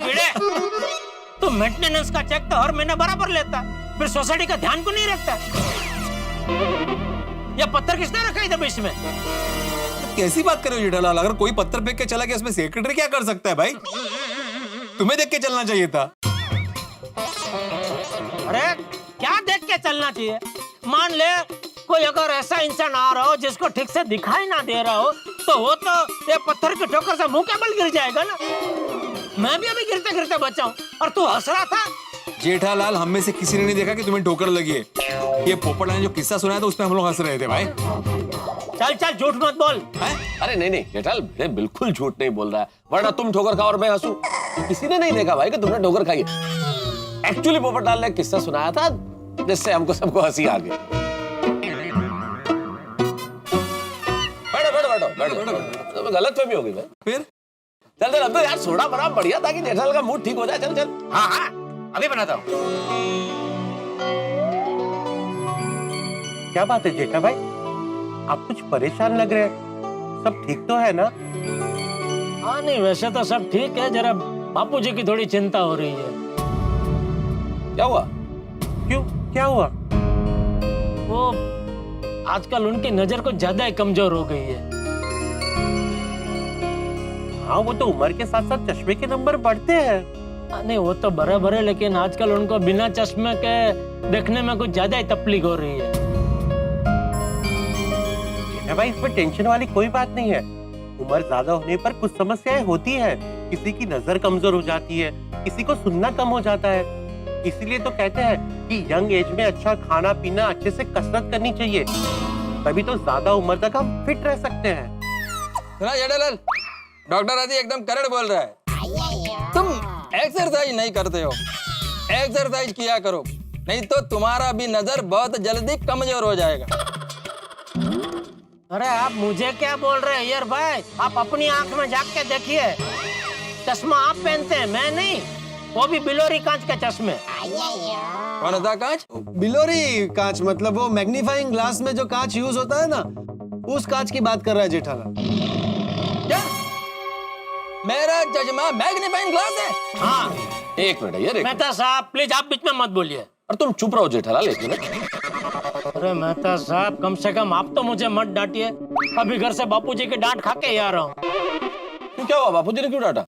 भिड़े, तो मेंटेनेंस का चेक तो हर महीने बराबर लेता, फिर सोसाइटी का ध्यान को नहीं रखता। ये पत्थर किसने रखा इधर बीच में? कैसी बात कर रहे हो जेठालाल? अगर कोई पत्थर फेंक के चला गया इसमें सेक्रेटरी क्या कर सकता है भाई? तुम्हें देख के चलना चाहिए था। अरे क्या देख के चलना चाहिए? मान ले कोई अगर ऐसा इंसान आ रहा हो जिसको ठीक से दिखाई ना दे रहा हो, तो वो तो ये पत्थर की ठोकर से मुंह के बल गिर जाएगा ना। मैं भी अभी गिरते गिरते बचा हूं और तू हंस रहा था। जेठालाल, हम में से किसी ने नहीं देखा कि तुम्हें ठोकर लगी है। ये पोपट ने जो किस्सा सुनाया था उसमें हम लोग हंस रहे थे भाई। चल चल झूठ मत बोल। अरे नहीं जेठालाल, बिल्कुल झूठ नहीं बोल रहा है, वरना तुम ठोकर खाओ और मैं हंसूं। किसी ने नहीं देखा भाई कि तुमने ठोकर खाई है। एक्चुअली पोपटलाल ने किस्सा सुनाया था जिससे हमको सबको हंसी आ गई। बैठो, गलत फहमी हो गई भाई। फिर चल अब तो यार सोडा बना बढ़िया था कि जेठालाल का मूड ठीक हो जाए। चल चल। हाँ अभी बनाता हूँ। क्या बात है जेठा भाई, आप कुछ परेशान लग रहे हैं, सब ठीक तो है ना? हाँ नहीं, वैसे तो सब ठीक है, जरा बापूजी की थोड़ी चिंता हो रही है। क्या हुआ? क्यों, क्या हुआ? वो आजकल उनकी नजर कुछ ज्यादा ही कमजोर हो गई है। हाँ वो तो उम्र के साथ साथ चश्मे के नंबर बढ़ते हैं। नहीं वो तो बराबर है, लेकिन आजकल उनको बिना चश्मे के देखने में कुछ ज्यादा ही तकलीफ हो रही है। जेठा भाई, इसमें टेंशन वाली कोई बात नहीं है। उम्र ज्यादा होने पर कुछ समस्याएं होती है। किसी की नजर कमजोर हो जाती है, किसी को सुनना कम हो जाता है। इसीलिए तो कहते हैं कि यंग एज में अच्छा खाना पीना, अच्छे से कसरत करनी चाहिए, तभी तो ज्यादा उम्र तक हम फिट रह सकते हैं। सुना जेठालाल, डॉक्टर आदि एकदम करेक्ट बोल रहा है। तुम एक्सरसाइज नहीं करते हो, एक्सरसाइज किया करो, नहीं तो तुम्हारा भी नजर बहुत जल्दी कमजोर हो जाएगा। अरे आप मुझे क्या बोल रहे हैं यार भाई? आप अपनी आंख में झांक के देखिए, चश्मा आप पहनते हैं, मैं नहीं, वो भी बिलोरी कांच के चश्मे। कौन सा कांच? बिलोरी कांच मतलब वो मैग्नीफाइंग ग्लास में जो कांच यूज होता है ना, उस कांच की बात कर रहा है जेठालाल। क्या मेरा चश्मा मैग्नीफाइंग ग्लास है? हाँ। एक मिनट यार, मेहता साहब प्लीज आप बीच में मत बोलिए। और तुम चुप रहो जेठालाल, एक मिनट। अरे मेहता साहब, कम से कम आप तो मुझे मत डांटिए, अभी घर से बापूजी की डांट खा के ही आ रहा हूँ। क्या हुआ, बापूजी ने क्यों डांटा?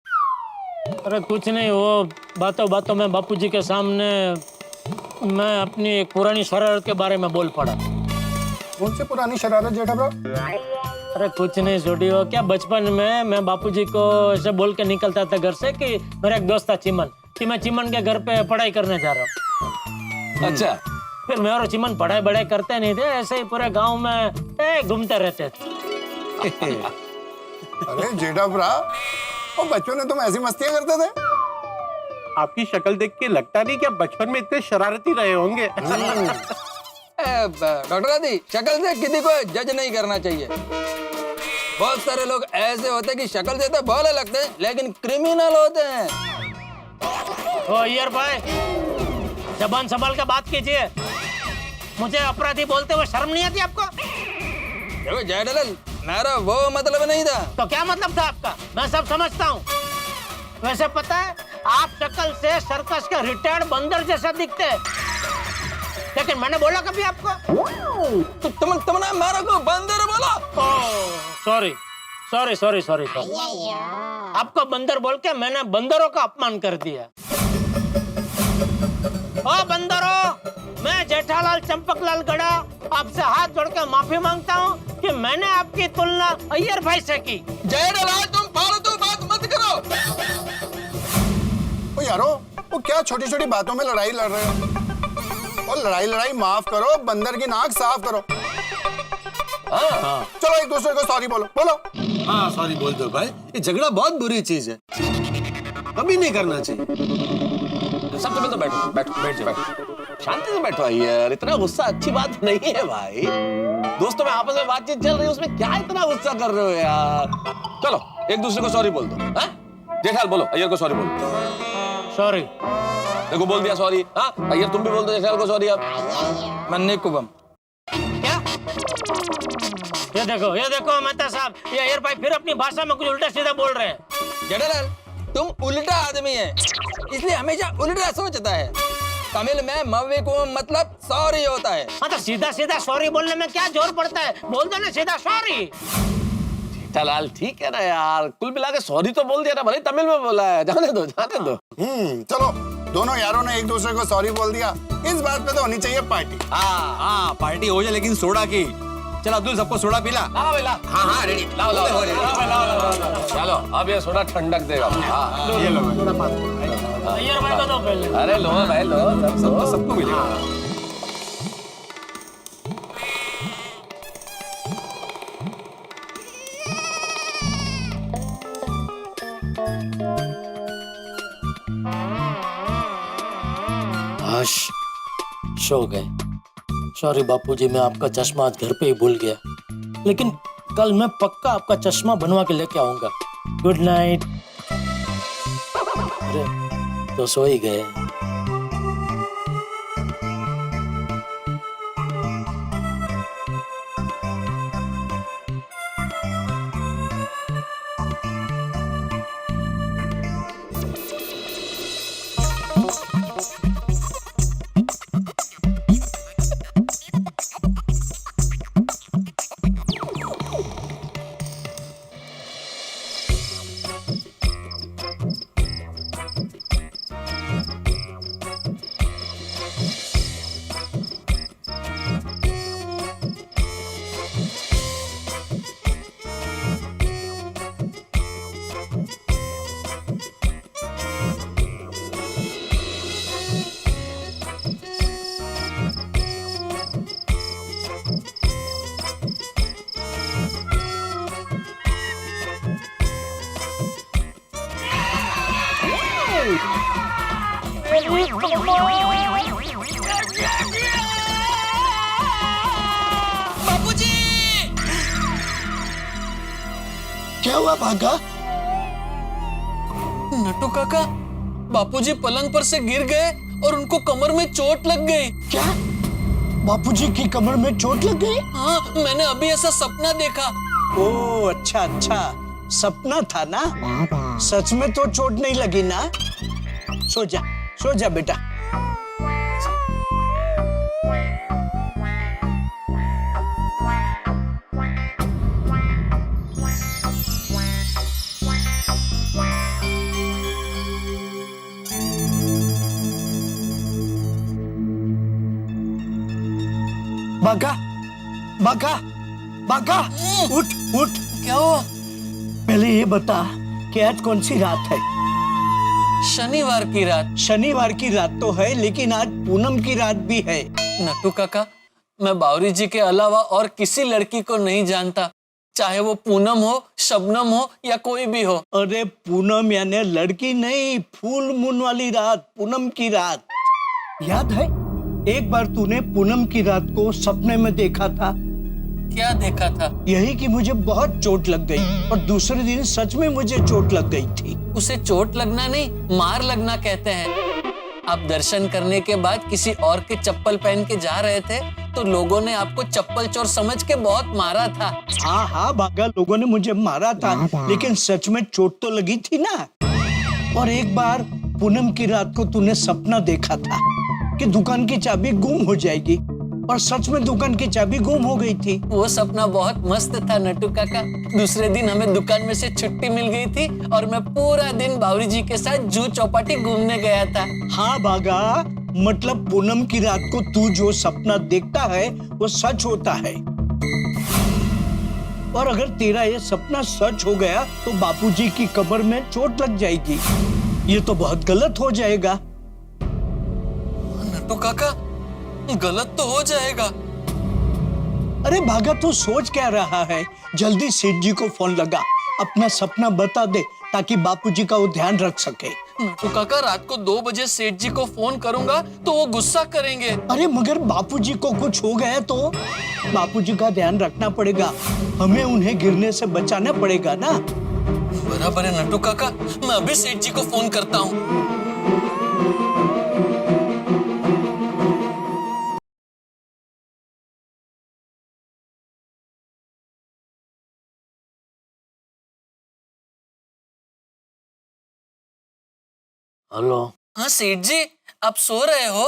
अरे कुछ नहीं, वो बातों बातों में बापूजी के सामने मैं अपनी एक पुरानी शरारत के बारे में बोल पड़ा। कौन सी पुरानी शरारत जेठा ब्रो? अरे कुछ नहीं स्टूडियो, क्या बचपन में मैं बापूजी को ऐसे बोल के निकलता था घर से कि मेरा एक दोस्त था चिमन, कि मैं चिमन के घर पे पढ़ाई करने जा रहा हूँ। अच्छा। फिर मैं और चिमन पढ़ाई बढ़ाई करते नहीं थे, ऐसे ही पूरे गांव में घूमते रहते थे। अरे जेठा ब्रा, वो बच्चों ने तुम ऐसी मस्तियां करते थे? आपकी शक्ल देख के लगता नहीं कि आप बचपन में इतने शरारती रहे होंगे। डॉक्टर आदि, शक्ल से किसी को जज नहीं करना चाहिए। बहुत सारे लोग ऐसे होते हैं कि शक्ल से तो भोले लगते हैं लेकिन क्रिमिनल होते हैं। ओ यार भाई, जबान संभाल के बात कीजिए, मुझे अपराधी बोलते हुए शर्म नहीं आती आपको? देखो जेठालाल, मेरा वो मतलब नहीं था। तो क्या मतलब था आपका? मैं सब समझता हूँ। वैसे पता है, आप शक्ल से सर्कस के रिटायर्ड बंदर जैसा दिखते हैं, लेकिन मैंने बोला कभी आपको? तो तुमने मेरे को बंदर बोला? Sorry sorry sorry sorry sorry, आपको बंदर बोल के मैंने बंदरों का अपमान कर दिया। ओ बंदरों, मैं जेठालाल चंपकलाल गड़ा आपसे हाथ जोड़ के माफी मांगता हूँ कि मैंने आपकी तुलना अय्यर भाई से की। जेठालाल, तुम फालतू बात मत करो। ओ यारो, वो क्या छोटी छोटी बातों में लड़ाई लड़ रहे हो? और लड़ाई माफ करो, बंदर की नाक साफ करो। चलो एक दूसरे को सॉरी बोलो। हाँ सॉरी बोल दो भाई, ये झगड़ा बहुत बुरी चीज है, कभी नहीं करना चाहिए। सब तुम्हें तो बैठो, शांति से बैठो यार, इतना गुस्सा अच्छी बात नहीं है भाई। दोस्तों में आपस में बातचीत चल रही है, उसमें क्या इतना गुस्सा कर रहे हो यार? चलो एक दूसरे को सॉरी बोल दो। जेठालाल बोलो, अय्यर को सॉरी बोलो। सॉरी। देखो बोल दिया सॉरी। हाँ अय्यर तुम भी बोल दो जेठालाल को सॉरी। आप मन्ने कुबम। क्या? ये देखो मेहता साहब, ये अय्यर भाई फिर अपनी भाषा में कुछ उल्टा सीधा बोल रहे हैं। जेठालाल, तुम उल्टा आदमी है, इसलिए हमेशा उल्टा सोचता है। तमिल में मव्विकुम मतलब सॉरी होता है। हाँ तो सीधा सीधा सॉरी बोलने में क्या जोर पड़ता है, बोल दो ना सीधा सॉरी। जेठालाल ठीक है ना यार, कुल मिला के सॉरी तो बोल दिया ना, भले ही तमिल में बोला है, जाने दो जाने दो। चलो दोनों यारों ने एक दूसरे को सॉरी बोल दिया, इस बात पे तो होनी चाहिए पार्टी। हाँ पार्टी हो जाए लेकिन सोडा की। चल अब्दुल सबको सोडा पिला। लाओ भाई, लाओ। हाँ रेडी। लाओ लाओ लाओ। चलो अब ये सोडा ठंडक देगा। हाँ ये लो भाई। अय्यर भाई को दो पहले। अरे लो भाई लो, सबको मिलेगा। हश सो गए। सॉरी बापूजी, मैं आपका चश्मा आज घर पे ही भूल गया, लेकिन कल मैं पक्का आपका चश्मा बनवा के लेके आऊंगा। Good night. अरे तो सो ही गए। क्या हुआ भागा? नट्टू काका, बापूजी पलंग पर से गिर गए और उनको कमर में चोट लग गई। क्या बापूजी की कमर में चोट लग गई? हाँ, मैंने अभी ऐसा सपना देखा। ओ अच्छा अच्छा, सपना था ना? सच में तो चोट नहीं लगी ना? सो जा बेटा। बाका बाका बाका, उठ उठ। क्या हुआ? पहले ये बता कि आज कौन सी रात है? शनिवार की रात। शनिवार की रात तो है, लेकिन आज पूनम की रात भी है। नट्टू काका, मैं बावरी जी के अलावा और किसी लड़की को नहीं जानता, चाहे वो पूनम हो, शबनम हो या कोई भी हो। अरे पूनम यानी लड़की नहीं, फुल मून वाली रात, पूनम की रात। याद है एक बार तूने पूनम की रात को सपने में देखा था? क्या देखा था? यही कि मुझे बहुत चोट लग गई, और दूसरे दिन सच में मुझे चोट लग गई थी। उसे चोट लगना नहीं, मार लगना कहते हैं। आप दर्शन करने के बाद किसी और के चप्पल पहन के जा रहे थे, तो लोगों ने आपको चप्पल चोर समझ के बहुत मारा था। हाँ हाँ भागा, लोगों ने मुझे मारा था, लेकिन सच में चोट तो लगी थी ना। और एक बार पूनम की रात को तूने सपना देखा था कि दुकान की चाबी गुम हो जाएगी, और सच में दुकान की चाबी गुम हो गई थी। वो सपना बहुत मस्त था नट्टू काका। दूसरे दिन हमें दुकान में से छुट्टी मिल गई थी और मैं पूरा दिन बावरी जी के साथ जू चौपाटी घूमने गया था। हाँ भागा, मतलब पूनम की रात को तू जो सपना देखता है वो सच होता है। और अगर तेरा ये सपना सच हो गया तो बापूजी की कमर में चोट लग जाएगी। ये तो बहुत गलत हो जाएगा। नट्टू काका, गलत तो हो जाएगा। अरे भागा, तू सोच क्या रहा है? जल्दी सेठ जी को फोन लगा, अपना सपना बता दे ताकि बापूजी का वो ध्यान रख सके। नट्टू काका, रात को 2 बजे सेठ जी को फोन करूंगा तो वो गुस्सा करेंगे। अरे मगर बापूजी को कुछ हो गया तो बापूजी का ध्यान रखना पड़ेगा, हमें उन्हें गिरने से बचाना पड़ेगा ना। बराबर है नट्टू काका, मैं अभी सेठ जी को फोन करता हूँ। हेलो। हाँ सेठ जी, आप सो रहे हो?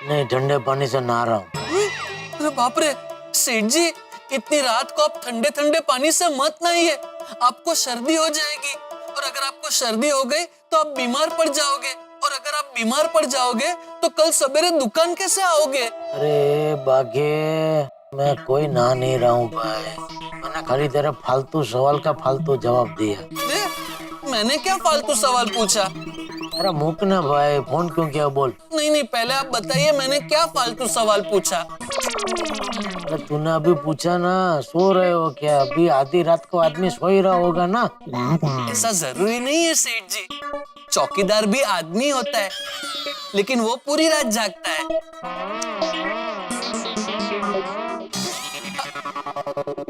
नहीं, ठंडे पानी से नहा रहा हूँ। अरे बाप रे सेठ जी, इतनी रात को आप ठंडे ठंडे पानी से मत नहाइए, आपको सर्दी हो जाएगी। और अगर आपको सर्दी हो गई तो आप बीमार पड़ जाओगे, और अगर आप बीमार पड़ जाओगे तो कल सवेरे दुकान कैसे आओगे? अरे बागे, मैं कोई नहा नहीं रहा हूँ भाई, मैंने खाली तेरे फालतू सवाल का फालतू जवाब दिया। मैंने क्या फालतू सवाल पूछा? अरे मुक ना भाई, फोन क्यों किया बोल। नहीं, पहले आप बताइए मैंने क्या फालतू सवाल पूछा? अरे तूने अभी पूछा ना, सो रहे हो क्या? अभी आधी रात को आदमी सो ही रहा होगा ना। ऐसा जरूरी नहीं है सेठ जी, चौकीदार भी आदमी होता है, लेकिन वो पूरी रात जागता है।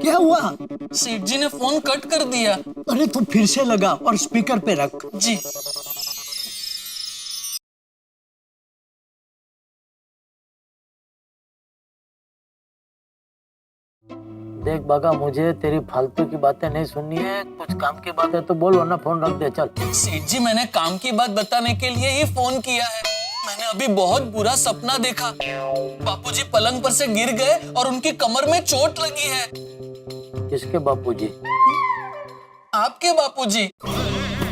क्या हुआ? सेठ जी ने फोन कट कर दिया। अरे तो फिर से लगा और स्पीकर पे रख। जी। देख बागा, मुझे तेरी फालतू की बातें नहीं सुननी है, कुछ काम की बात है तो बोल, वरना फोन रख दे चल। सेठ जी, मैंने काम की बात बताने के लिए ही फोन किया है। मैंने अभी बहुत बुरा सपना देखा। बापूजी पलंग पर से गिर गए और उनकी कमर में चोट लगी है। किसके बापूजी? आपके बापूजी।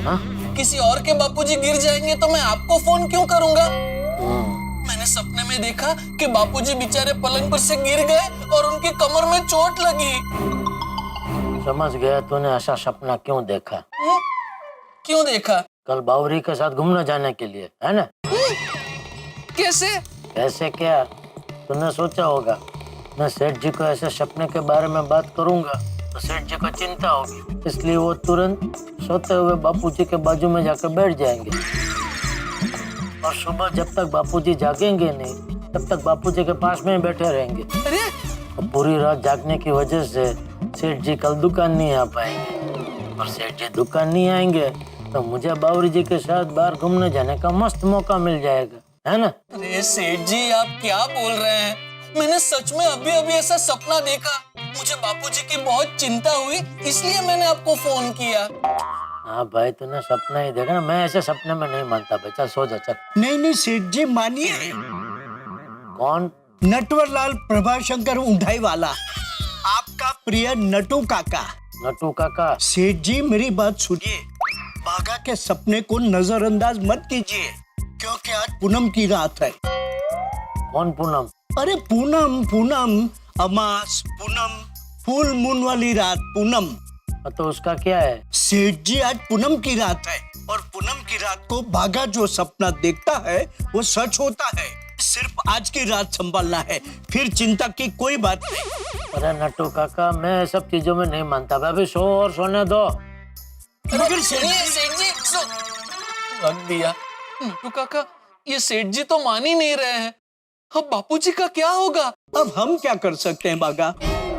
हाँ? किसी और के बापूजी गिर जाएंगे तो मैं आपको फोन क्यों करूंगा? मैंने सपने में देखा कि बापूजी बेचारे पलंग पर से गिर गए और उनकी कमर में चोट लगी। समझ गया तूने ऐसा सपना क्यों देखा। क्यों देखा? कल बावरी के साथ घूमने जाने के लिए, है ना? कैसे? कैसे क्या तूने सोचा होगा? मैं सेठ जी को ऐसे सपने के बारे में बात करूंगा तो सेठ जी को चिंता होगी, इसलिए वो तुरंत सोते हुए बापूजी के बाजू में जाकर बैठ जाएंगे, और सुबह जब तक बापूजी जागेंगे नहीं तब तक बापूजी के पास में ही बैठे रहेंगे। अरे और पूरी रात जागने की वजह से सेठ जी कल दुकान नहीं आ पाएंगे, और सेठ जी दुकान नहीं आएंगे तो मुझे बावरी जी के साथ बाहर घूमने जाने का मस्त मौका मिल जाएगा, है ना? अरे सेठ जी, आप क्या बोल रहे हैं? मैंने सच में अभी अभी ऐसा सपना देखा। मुझे बापूजी की बहुत चिंता हुई, इसलिए मैंने आपको फोन किया। हाँ भाई, तूने सपना ही देखा ना, मैं ऐसे सपने में नहीं मानता भाई, चल सो जा चल। नहीं सेठ जी, मानिए। कौन? नटवरलाल प्रभाशंकर उंधाई वाला, आपका प्रिय नटू काका। नटू काका? सेठ जी मेरी बात सुनिए, बागा के सपने को नजरअंदाज मत कीजिए, क्योंकि आज पूनम की रात है। कौन पूनम? अरे पूनम, अमास पूनम, फुल मून वाली रात पूनम। तो उसका क्या है? सेठ जी, आज पूनम की रात है, और पूनम की रात को बागा जो सपना देखता है वो सच होता है। सिर्फ आज की रात संभालना है, फिर चिंता की कोई बात नहीं। अरे नटू काका, मैं सब चीजों में नहीं मानता भाई, सो और सोने दो। मगर सुनिए सेठ जी, रख दिया। नटू काका, ये सेठ जी तो मान ही नहीं रहे हैं। अब बापूजी का क्या होगा? अब हम क्या कर सकते हैं बागा?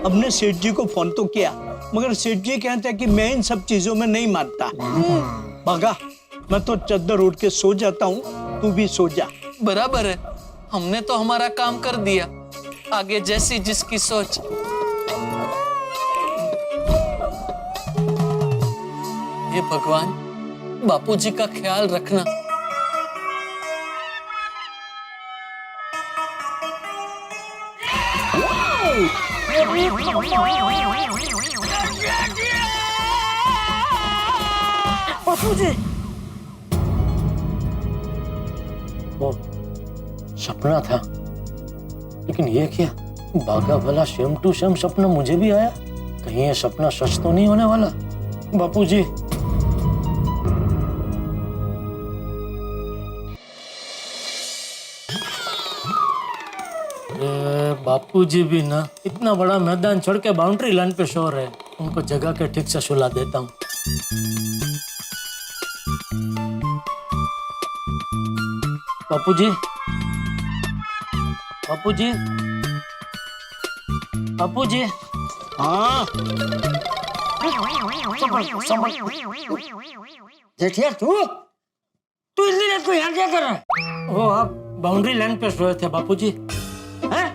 हमने सेठ जी को फोन तो किया, मगर सेठ जी कहते हैं कि मैं इन सब चीजों में नहीं मानता। बागा, मैं तो चद्दर उड़ के सो जाता हूँ, तू भी सो जा। बराबर है, हमने तो हमारा काम कर दिया, आगे जैसी जिसकी सोच। हे भगवान, बापूजी का ख्याल रखना। बापूजी, वो सपना था, लेकिन ये क्या? बागा वाला सेम टू सेम सपना मुझे भी आया। कहीं ये सपना सच तो नहीं होने वाला? बापूजी, बापूजी भी ना इतना बड़ा मैदान छोड़ के बाउंड्री लाइन पे सो रहे, उनको जगह के ठीक से सुला देता हूँ। बापूजी, बापूजी, बापूजी। हाँ जेठिया, तू इतनी रात को यहाँ क्या कर रहा है? वो आप बाउंड्री लाइन पे सोए थे बापूजी, हैं?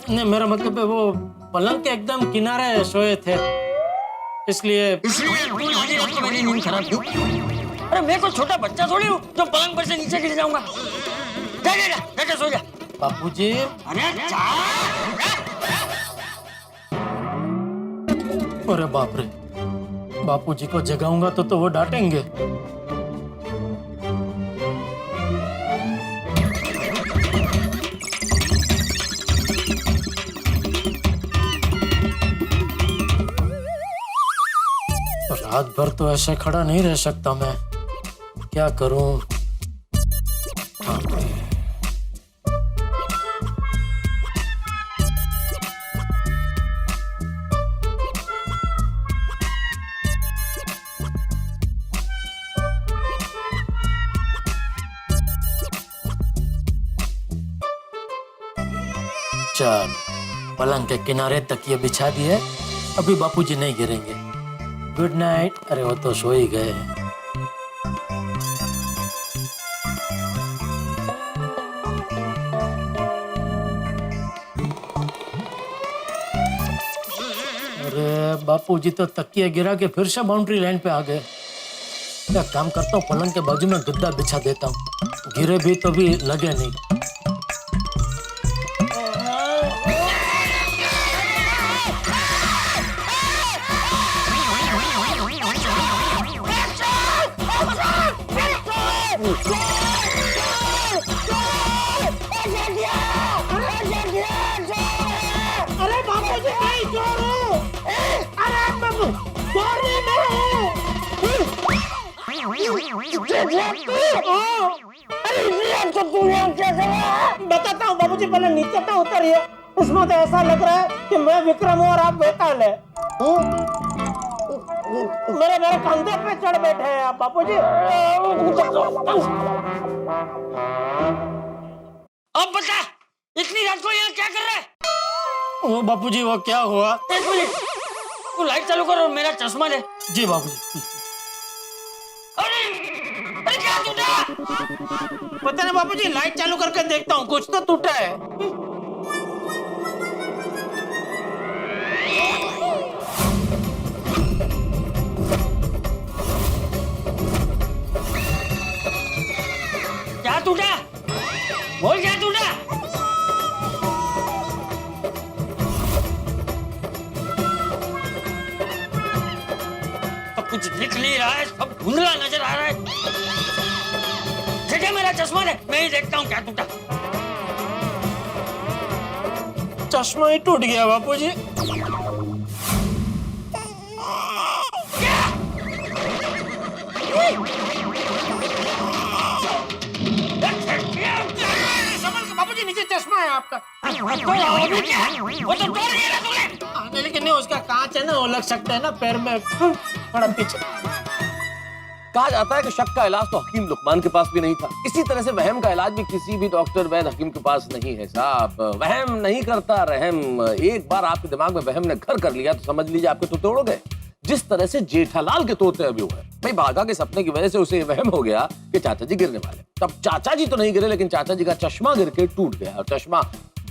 नहीं, मेरा मतलब है वो पलंग के एकदम किनारे सोए थे, इसलिए मेरी नींद खराब क्यों? अरे मैं कोई छोटा बच्चा थोड़ी हूँ जो पलंग पर से नीचे गिर जाऊंगा। जा जा जा, जाके सो जा। बापूजी, अरे जा। अरे बाप रे, बापूजी को जगाऊंगा तो वो डांटेंगे। रात भर तो ऐसे खड़ा नहीं रह सकता मैं, क्या करूं? चल, पलंग के किनारे तकिए बिछा दिए, अभी बापूजी नहीं गिरेंगे। Good night. अरे वो तो सो ही गए। अरे बापूजी तो तकिया गिरा के फिर से बाउंड्री लाइन पे आ गए। क्या काम करता हूँ, पलंग के बाजू में गद्दा बिछा देता हूँ, गिरे भी तो भी लगे नहीं। अरे बापूजी नहीं, चोर हूँ। अरे बाबू, चोर नहीं हूँ। बताता हूँ बाबूजी, पहले नीचे तो उतरिए। इसमें तो ऐसा लग रहा है कि मैं विक्रम हूँ और आप बेताल है। मेरे कंधे पे चढ़ बैठे हैं आप बापूजी। अब बता, इतनी रात को यहाँ क्या कर रहा है? ओ बापूजी, वो क्या हुआ? एक मिनट, तू लाइट चालू कर और मेरा चश्मा ले। जी बापूजी। अरे क्या टूटा? पता नहीं बापूजी, लाइट चालू करके देखता हूँ, कुछ तो टूटा है। क्या टूटा? बोल, क्या टूटा? कुछ दिख नहीं रहा है, सब धुंधला नजर आ रहा है। ठीक है, मेरा चश्मा ले, मैं ही देखता हूँ क्या टूटा। चश्मा ही टूट गया बापूजी। बापूजी नीचे चश्मा है आपका। वो तो तोड़ दिया तूने। लेकिन नहीं, उसका कांच है ना, वो लग सकता है ना पैर में, थोड़ा पीछे। कहा जाता है कि शक का इलाज तो हकीम लुकमान के पास भी नहीं था, इसी तरह से वहम का इलाज भी किसी भी डॉक्टर वैद हकीम के पास नहीं है साहब। वहम नहीं करता रहम। एक बार आपके दिमाग में वहम ने घर कर लिया तो समझ लीजिए आपके तोते उड़ गए, जिस तरह से जेठालाल के तोते अभी हुए। भाई भागा के सपने की वजह से उसे वहम हो गया कि चाचा जी गिरने वाले। तब चाचा जी तो नहीं गिरे, लेकिन चाचा जी का चश्मा गिर के टूट गया, और चश्मा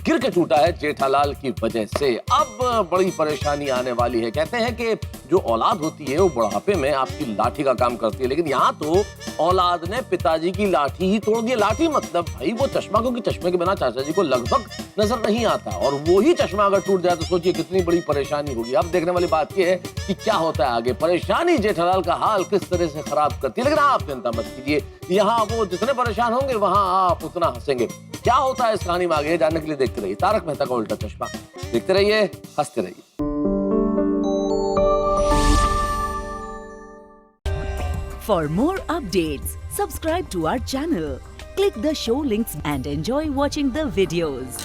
गिर के टूटा है जेठालाल की वजह से। अब बड़ी परेशानी आने वाली है। कहते हैं कि जो औलाद होती है वो बुढ़ापे में आपकी लाठी का काम करती है, लेकिन यहाँ तो औलाद ने पिताजी की लाठी ही तोड़ दी। लाठी मतलब भाई वो चश्मा, क्योंकि चश्मे के बिना चाचा जी को लगभग नजर नहीं आता, और वो ही चश्मा अगर टूट जाए तो सोचिए कितनी बड़ी परेशानी होगी। अब देखने वाली बात यह है कि क्या होता है आगे। परेशानी जेठालाल का हाल किस तरह से खराब करती है, लेकिन आप चिंता मत कीजिए, यहाँ वो जितने परेशान होंगे वहां आप उतना हंसेंगे। क्या होता है इस कहानी में आगे जानने के लिए देखते रहिए तारक मेहता का उल्टा चश्मा। देखते रहिए, हंसते रहिए। For more updates, subscribe to our channel, click the show links and enjoy watching the videos.